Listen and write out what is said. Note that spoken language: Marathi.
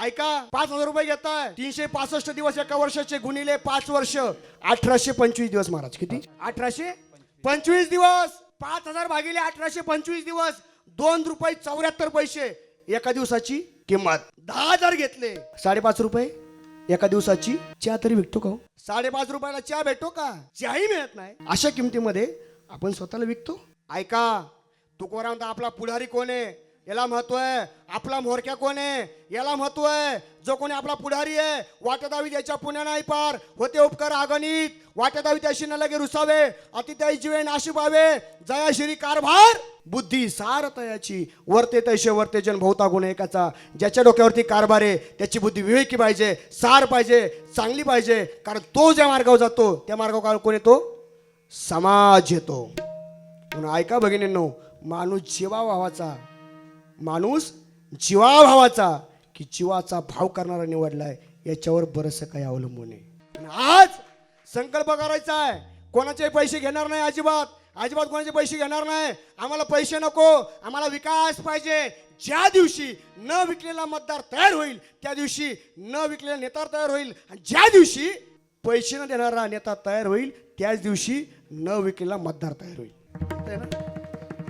ऐका, 5,000 रुपये घेताय, 365 दिवस एका वर्षाचे गुणिले 5 वर्ष, 1825 दिवस महाराज. किती? 1825 दिवस. 5,000 भागिले 1825 दिवस, 2 रुपये 74 पैसे एका दिवसाची किंमत. 10,000 घेतले, 5.5 रुपये एका दिवसाची चहा तरी विकतो का? 5.5 रुपयाला चहा भेटतो का? चहाही मिळत नाही. अशा किमतीमध्ये आपण स्वतःला विकतो. ऐका, तुकोबा म्हणतो आपला पुढारी कोण आहे याला महत्व आहे, आपला म्होरक्या कोण आहे याला महत्व आहे. जो कोणी आपला पुढारी आहे, वाटदावी त्याच्या पुण्या नाही पार, होते उपकार अगणित, वाटदावी त्याशी न लगे रुसावे, अति त्याई जीवे नाशी पावे, जया श्री कारभार बुद्धी सार तयाची, वर्ते तैसे वर्ते जन बहुता गुण एकाचा. ज्याच्या डोक्यावरती कारभार आहे त्याची बुद्धी विवेकी पाहिजे, सार पाहिजे, चांगली पाहिजे. कारण तो ज्या मार्गावर जातो त्या मार्गावर कोण येतो? समाज येतो. म्हणून ऐका भगिनींनो, माणूस जीवाभावाचा की जीवाचा भाव करणारा निवडलाय याच्यावर बरंचसं काही अवलंबून आहे. आणि आज संकल्प करायचा आहे, कोणाचे पैसे घेणार नाही, अजिबात कोणाचे पैसे घेणार नाही. आम्हाला पैसे नको, आम्हाला विकास पाहिजे. ज्या दिवशी न विकलेला मतदार तयार होईल त्या दिवशी न विकलेला नेता तयार होईल, आणि ज्या दिवशी पैसे न देणारा नेता तयार होईल त्याच दिवशी न विकलेला मतदार तयार होईल.